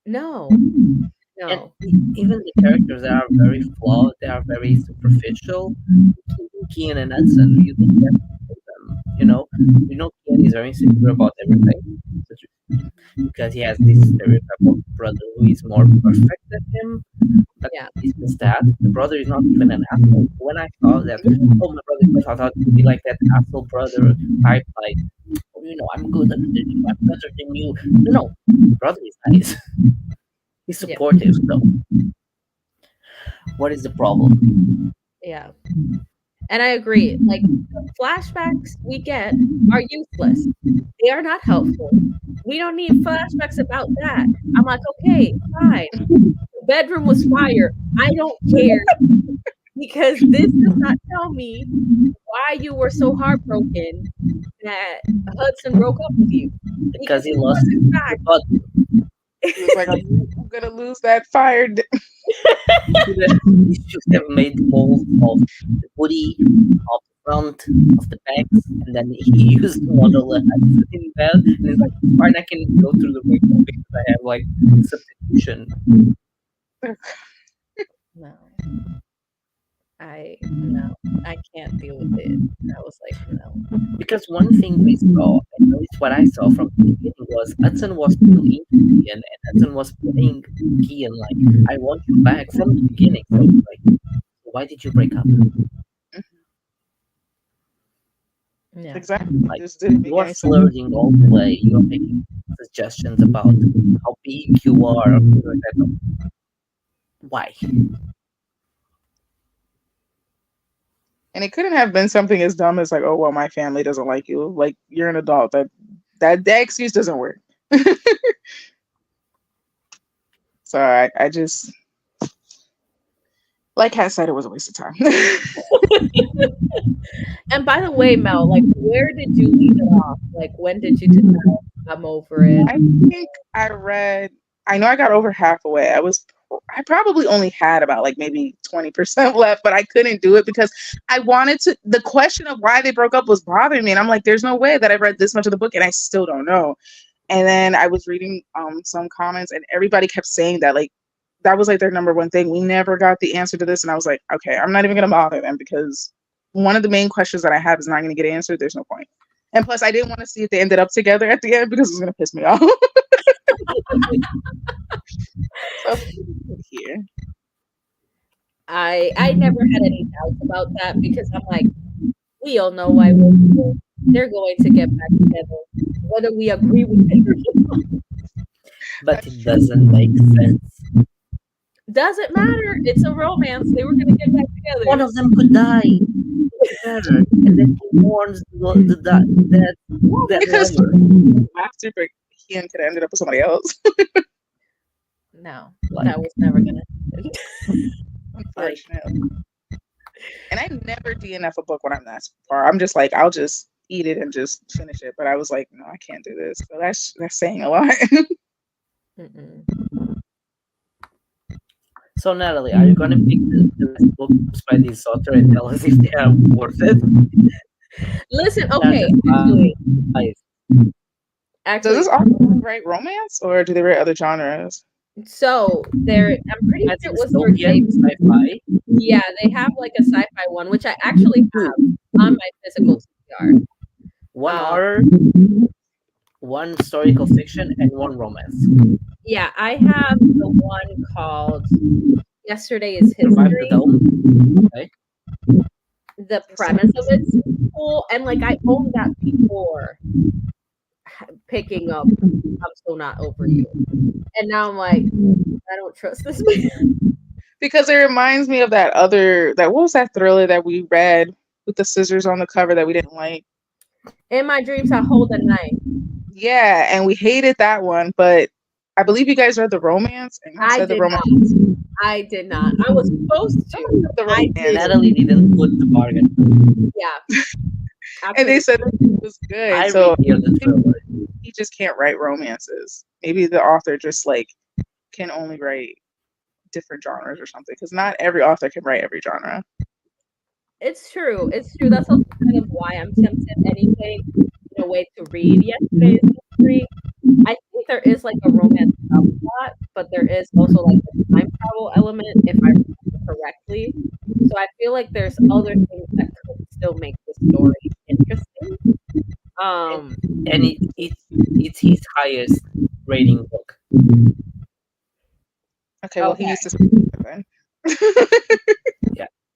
no, and no. even the characters that are very flawed, they are very superficial. Kian and Hudson, you don't get to know them. Kian is very insecure about everything because he has this stereotype of brother who is more perfect than him. But Yeah. it's just that the brother is not even an asshole. When I saw that, oh, my brother is perfect, I thought it would be like that asshole brother type, like, oh, I'm good than you, I'm better than you. No, the brother is nice. He's Yeah. supportive. So, what is the problem? Yeah. And I agree. Like the flashbacks we get are useless. They are not helpful. We don't need flashbacks about that. I'm like, okay, fine. The bedroom was fire. I don't care because this does not tell me why you were so heartbroken that Hudson broke up with you. Because Because he it lost was in the fact button. He was like, I'm gonna lose that fire. He should have made molds of the booty, of the front, of the backs, and then he used model Hudson in bed, and he's like, fine, I can go through the makeup because I have like substitution. no. No, I can't deal with it. I was like, no. Because one thing we saw, and at least what I saw from the beginning, was Hudson was still into Kian, and Hudson was playing Kian like, I want you back from the beginning. So it's like, why did you break up? Yeah. Exactly. Like, Just didn't make you are any sense. flirting all the way. You are making suggestions about how big you are, or things like that. Why? And it couldn't have been something as dumb as like, oh well, my family doesn't like you. Like you're an adult. That excuse doesn't work. So I just, like Kat said, it was a waste of time. And by the way, Mel, like, where did you leave it off? Like, when did you decide I'm over it? I think I know I got over halfway. I probably only had about like maybe 20% left, but I couldn't do it because I wanted to. The question of why they broke up was bothering me. And I'm like, there's no way that I've read this much of the book and I still don't know. And then I was reading some comments and everybody kept saying that like that was like their number one thing. We never got the answer to this. And I was like, okay, I'm not even gonna bother them because one of the main questions that I have is not gonna get answered. There's no point. And plus I didn't want to see if they ended up together at the end because it was gonna piss me off. So here. I never had any doubts about that because I'm like, we all know why they're going to get back together, whether we agree with it or not. But it doesn't make sense. Doesn't matter. It's a romance. They were going to get back together. One of them could die together, and then he warns that Because lover. after but Ian could have ended up with somebody else. No, Like, that was never going to happen. Unfortunately. And I never DNF a book when I'm that far. I'm just like, I'll just eat it and just finish it. But I was like, no, I can't do this. So that's saying a lot. Mm-mm. so Natalie, are you gonna pick the rest books by this author and tell us if they are worth it? Listen, They're okay, just actually, Does this author write romance or do they write other genres? so I'm pretty That's sure it was their dystopian sci-fi. Yeah, they have like a sci-fi one, which I actually have on my physical TBR. One horror, one historical fiction, and one romance. Yeah, I have the one called Yesterday is Survive the History. Dome. Okay. The premise of it's cool, and like I owned that before. picking up I'm still not over you. And now I'm like, I don't trust this man. Because it reminds me of that what was that thriller that we read with the scissors on the cover that we didn't like? In my dreams, I hold a knife. Yeah, and we hated that one, but I believe you guys read the romance, and I I said the did romance. not. I did not. I was supposed to. The I romance. did. Natalie didn't put the bargain. Yeah. I And they couldn't. said it was good. I So read the thriller. he just can't write romances. Maybe the author just like can only write different genres or something, because not every author can write every genre. It's true. It's true. That's also kind of why I'm tempted anyway, in a way, to read Yesterday's History. I think there is like a romance subplot, but there is also like a time travel element, if I remember correctly. So I feel like there's other things that could still make the story interesting. Um, And it's his highest rating book. Okay, well, he Okay. needs to speak then.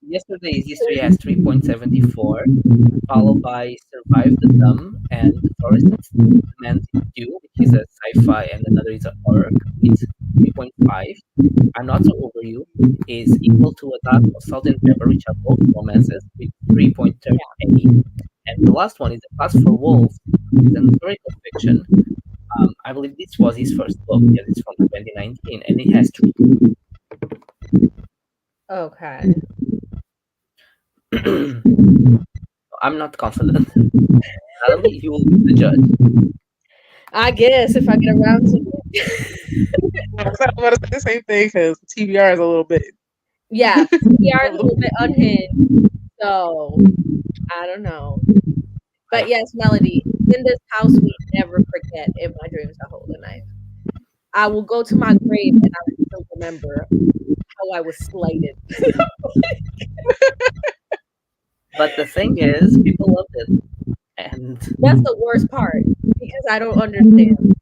Yesterday's History has 3.74, followed by Survive the Dumb and The Forest Demands You, which is a sci-fi, and another is a horror with 3.5. I'm Not So Over You is equal to A Glass of Salt and Pepper, which are both romances, with 3.38. And the last one is A Class for Wolves, which is an historical fiction. I believe this was his first book, because it's from 2019, and it has 3. Okay. I'm not confident. Natalie, you will be the judge. I guess if I get around to it. I was about to say the same thing because TBR is a little bit. Yeah, TBR is a little bit unhinged. So I don't know. But yes, Melody, in this house we never forget in my dreams I hold a knife. I will go to my grave and I will still remember how I was slighted. But the thing is, people loved it. And That's the worst part because I don't understand.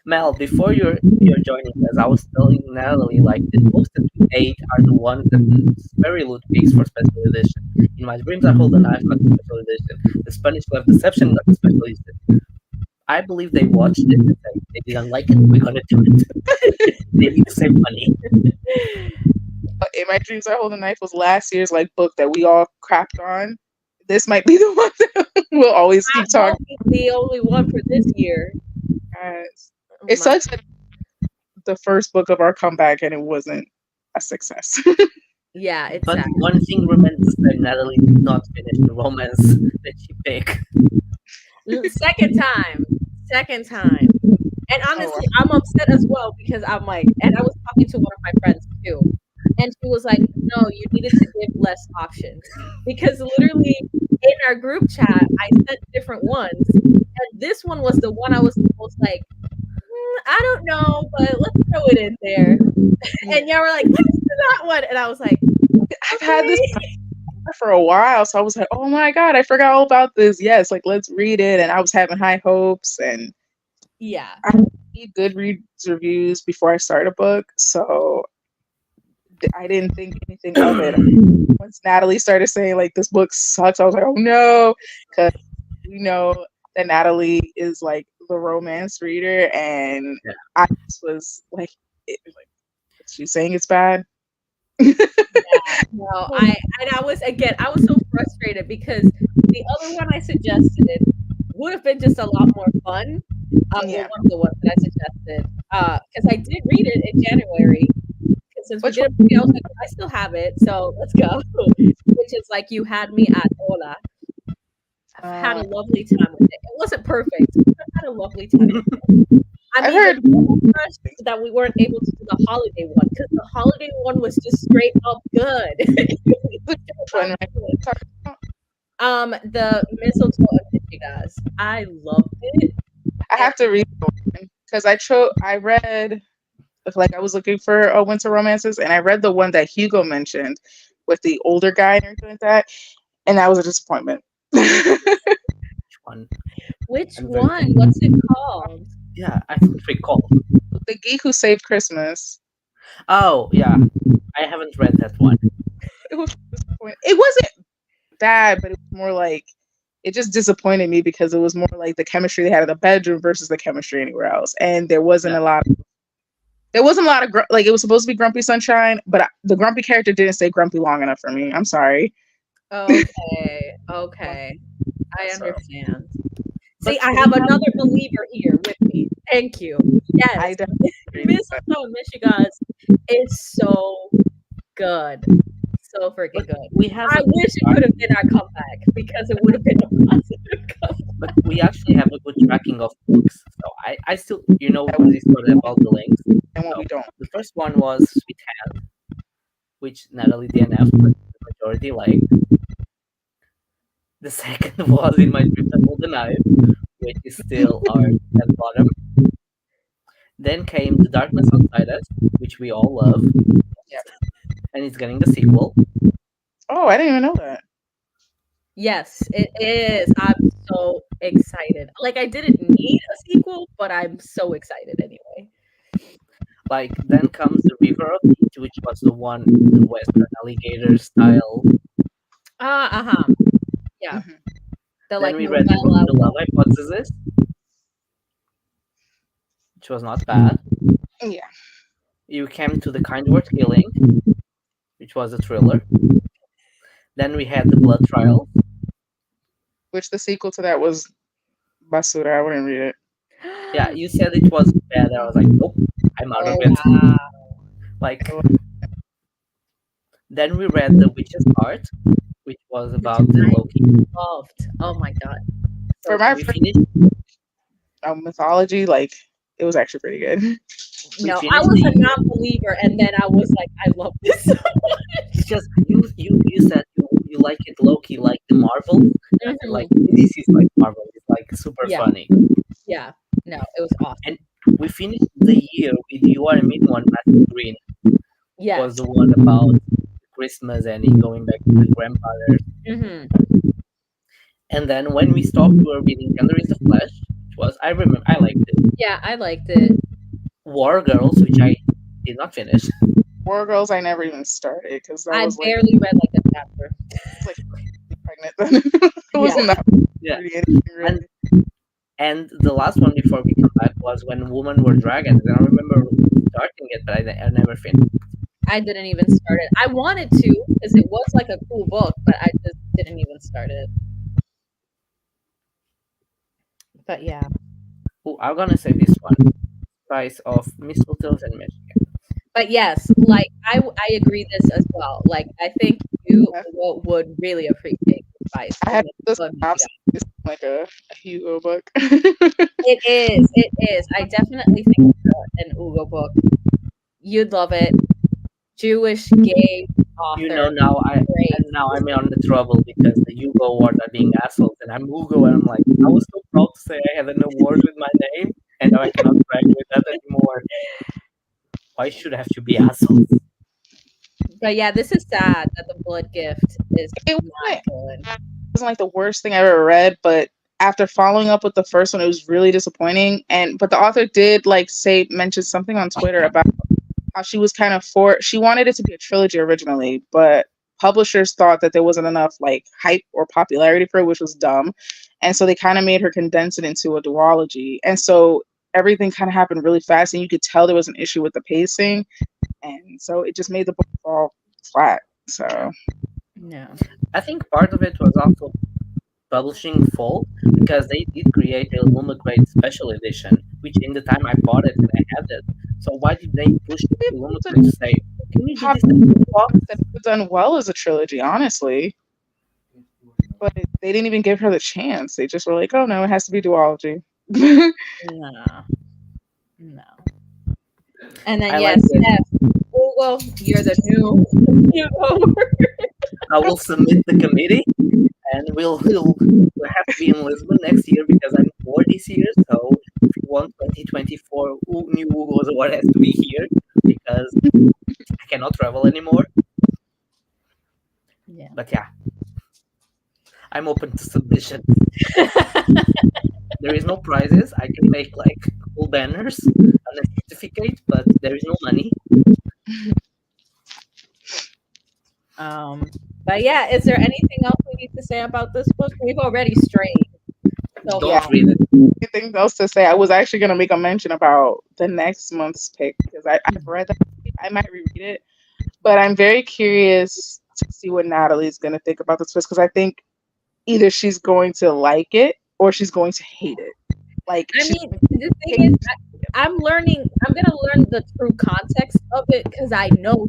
Mel, before you're joining us, I was telling Natalie like the books that we ate are the ones that Sperry Loot picks for special edition. In My Dreams I Hold a Knife got the special edition. The Spanish Love Deception got the special edition. I believe they watched it and said they didn't like it, we're gonna do it. They need to save money. In My Dreams I Hold a Knife was last year's like book that we all crapped on. This might be the one that we'll always keep I talking. won't be the only one for this year. It sucks that the first book of our comeback and it wasn't a success. Yeah, it's But sad. one thing remains the same, Natalie did not finish the romance that she picked. Second time. And honestly, I'm upset as well because I'm like, and I was talking to one of my friends too, and she was like, "No, you needed to give less options because literally in our group chat, I sent different ones, and this one was the one I was most like, I don't know, but let's throw it in there." And y'all were like, "Let's do that one," and I was like, I've had this for a while, so I was like, oh my god, I forgot all about this. Yes, like let's read it. And I was having high hopes, and yeah, I read Goodreads reviews before I start a book, so I didn't think anything of it. Once Natalie started saying like this book sucks, I was like, oh no, because we know that Natalie is like the romance reader, and I just was like, she's saying it's bad. yeah, no, I was so frustrated because the other one I suggested would have been just a lot more fun. Well, one of the ones that I suggested, because I did read it in January. Since we did I was like, I still have it, so let's go. Which is like You Had Me at Hola. I've had a lovely time with it. It wasn't perfect, but I've had a lovely time with it. I mean, that we weren't able to do the holiday one because the holiday one was just straight up good. The Mistletoe of Michigas. I loved it. I have to read it because I read, like I was looking for winter romances, and I read the one that Hugo mentioned with the older guy and everything like that, and that was a disappointment. Which one? What's it called? Yeah, I don't recall. The Geek Who Saved Christmas. Oh, yeah. I haven't read that one. It wasn't bad, but it was more like it just disappointed me because it was more like the chemistry they had in the bedroom versus the chemistry anywhere else, and Yeah. there wasn't a lot of like it was supposed to be Grumpy Sunshine, but the grumpy character didn't stay grumpy long enough for me. I'm sorry. Okay, okay. I So understand. See, But I we have have another believer here with me. Thank you. Yes, I definitely agree with that. Mistletoe in Michigan is so good. So freaking but good. we have I a good wish it track, could have been our comeback because it would have been a positive comeback. but we actually have a good tracking of books. So I still, That the story about the links. and what So we don't. the first one was Sweet Hand, which Natalie DNF, but the majority liked. The second was In My Dreams I Hold the Knife, which is still our at bottom. Then came The Darkness Outside Us, which we all love, Yeah. and it's getting a sequel. Oh, I didn't even know that. Yes, it is. I'm so excited. Like I didn't need a sequel, but I'm so excited anyway. Like then comes The River of Heat, which was the Western alligator style. Uh-huh. Yeah. Mhm. The Then like we read novella. The Love Hypothesis, which was not bad. Yeah. You came to The Kind Worth Killing, which was a thriller. Then we had The Blood Trial. Which the sequel to that was Basura. I wouldn't read it. Yeah, you said it was bad. I was like, nope, I'm out of Oh it. wow. Like, I then we read The Witch's Heart, which was Which about the I Loki. loved. Oh my god. For So my We good. first finished. mythology, like it was actually pretty good. We No, I finished was the a year. non-believer and then I was like, I love this so It's much. just you said you like it Loki like the Marvel. I feel like Mhm. this is like Marvel. It's like super Yeah, funny. yeah. No, it was awesome. And we finished the year with You Are Me One Matthew Green. Was Yes. the one about Christmas and he going back to the grandfather. Hmm. And then when we stopped, we were reading Tender is the Flesh, which was I remember I liked it. Yeah, I liked it. War Girls, which I did not finish. War Girls, I never even started because that I was barely read like a chapter. like pregnant then. It Yeah. wasn't that Yeah. pretty anything really. And the last one before we come back was When Women Were Dragons. And I remember starting it, but I never finished. I didn't even start it. I wanted to because it was like a cool book, but I just didn't even start it. But yeah. Oh, I'm gonna say this one. Price of Mistletoes and Michigan. But yes, like I agree this as well. Like I think you Yeah. would really appreciate the spice I of had this Mistletoe and synopsis Michigan. like a Hugo book. It is. It is. I definitely think it's an Ugo book. You'd love it. Jewish gay author. Now Great. I'm on the trouble because the Hugo Awards are being assholes, and I'm Hugo, and I'm like, I was so proud to say I had an award with my name, and now I cannot brag with that anymore. Why should I have to be assholes? But yeah, this is sad that the blood gift is It not good. wasn't like the worst thing I ever read, but after following up with the first one, it was really disappointing. And but the author did like say mention something on Twitter about how she was kind of she wanted it to be a trilogy originally, but publishers thought that there wasn't enough like hype or popularity for it, which was dumb. And so they kind of made her condense it into a duology. And so everything kind of happened really fast and you could tell there was an issue with the pacing. And so it just made the book fall flat. So No. I think part of it was also publishing fault because they did create a Illumicrate special edition, which in the time I bought it and I had it. So why did they push it Illumicrate to wasn't say, can you do this popular in box? that it was done well as a trilogy, honestly. But they didn't even give her the chance. They just were like, "Oh no, it has to be duology." No. No. And then I yes, like it. Ugo, you're the new Hugo. I will submit the committee and we'll have to be in Lisbon next year because I'm poor this year. So if you want 2024 new Google's award has to be here because I cannot travel anymore. Yeah. But yeah, I'm open to submissions. There is no prizes. I can make like cool banners and a certificate, but there is no money. Um, But yeah, is there anything else we need to say about this book? We've already strayed so Don't far. read it. Anything else to say? I was actually gonna make a mention about the next month's pick because I've read that. I might reread it, but I'm very curious to see what Natalie's gonna think about this twist because I think either she's going to like it or she's going to hate it. Like I she's mean, the thing is, I'm learning. I'm gonna learn the true context of it because I know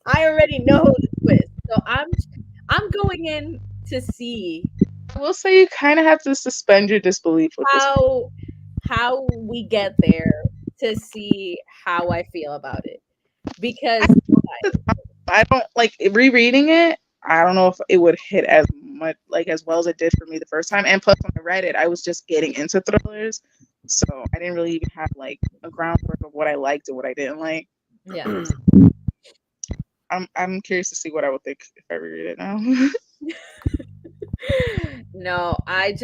I already know the twist. So I'm going in to see I will say you kind of have to suspend your disbelief with this. how we get there to see how I feel about it. Because I don't like rereading it. I don't know if it would hit as much like as well as it did for me the first time. And plus, when I read it, I was just getting into thrillers, so I didn't really even have like a groundwork of what I liked and what I didn't like. yeah. I'm curious to see what I would think if I reread it now. No, I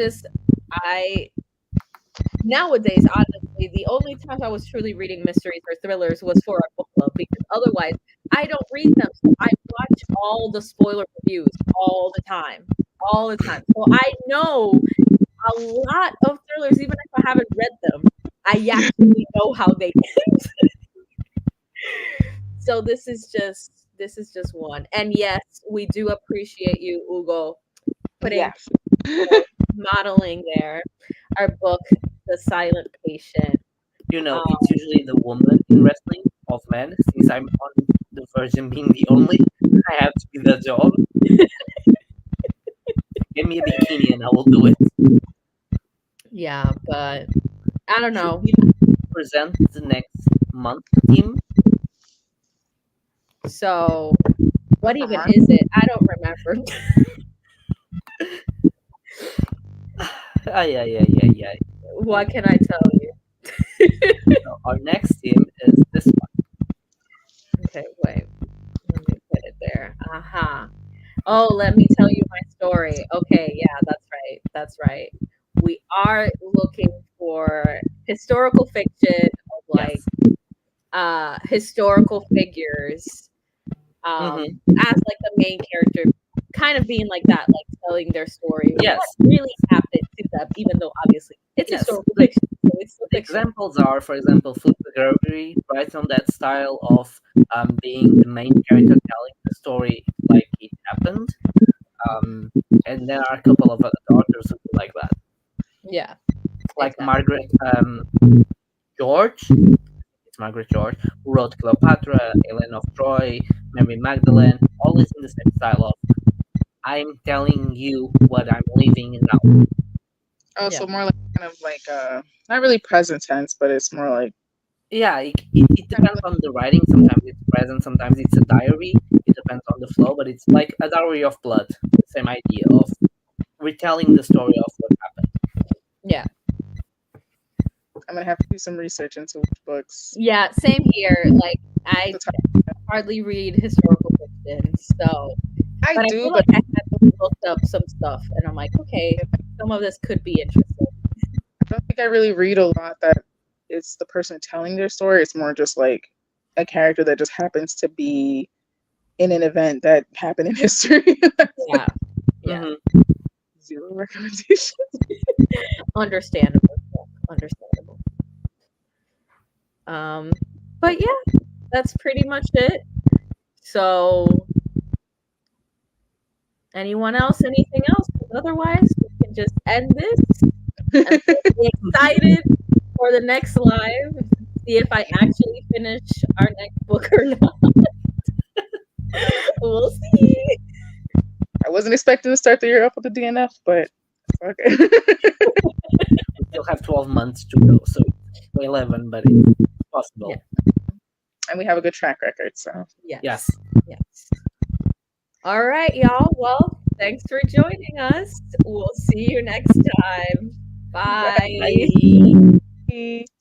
nowadays, honestly, the only times I was truly reading mysteries or thrillers was for a book club because otherwise I don't read them. So I watch all the spoiler reviews all the time. All the time. So I know a lot of thrillers, even if I haven't read them, I actually know how they end. So this is just one. And yes, we do appreciate you, Ugo, putting Yes. modeling there our book, The Silent Patient. It's usually the woman in wrestling of men. Since I'm on the verge of being the only, I have to be the job. Give me a bikini and I will do it. Yeah, but I don't know. Present the next month theme. So what even is it? I don't remember. Yeah. What can I tell you? So our next theme is this one. Okay, wait. Let me put it there. Oh, let me tell you my story. Okay, yeah, that's right. That's right. We are looking for historical fiction of like historical figures Mhm. as like the main character, kind of being like that, like telling their story. Yes. What really happened to them, even though obviously it's Yes, historical fiction, so it's still The fiction. examples are, for example, Food Gregory writes on that style of being the main character telling the story like it happened. And there are a couple of other authors who do like that, Yeah, like exactly. Margaret George. It's Margaret George who wrote Cleopatra, Ellen of Troy, Mary Magdalene, always in the same style of I'm telling you what I'm living now. Oh, Yeah. so more like kind of like not really present tense, but it's more like Yeah, it depends on the writing. Sometimes it's present, sometimes it's a diary. It depends on the flow, but it's like a diary of blood. The same idea of retelling the story of what happened. Yeah. I'm gonna have to do some research into which books. Yeah, same here. Like I to talk hardly read historical fiction, so I but I do, feel but like I had looked up some stuff and I'm like, okay, some of this could be interesting. I don't think I really read a lot that it's the person telling their story. It's more just like a character that just happens to be in an event that happened in history. Yeah. Yeah. Mhm. Zero recommendation. Understandable. Understandable. But yeah, that's pretty much it. So anyone else, anything else? 'Cause otherwise we can just end this and be excited for the next live. See if I actually finish our next book or not. We'll see. I wasn't expecting to start the year off with the DNF, but okay. We still have 12 months to go, so it's 11, but it's possible. Yeah. And we have a good track record, so Yes. Yes. Yes. All right, y'all. Well, thanks for joining us. We'll see you next time. Bye. Bye.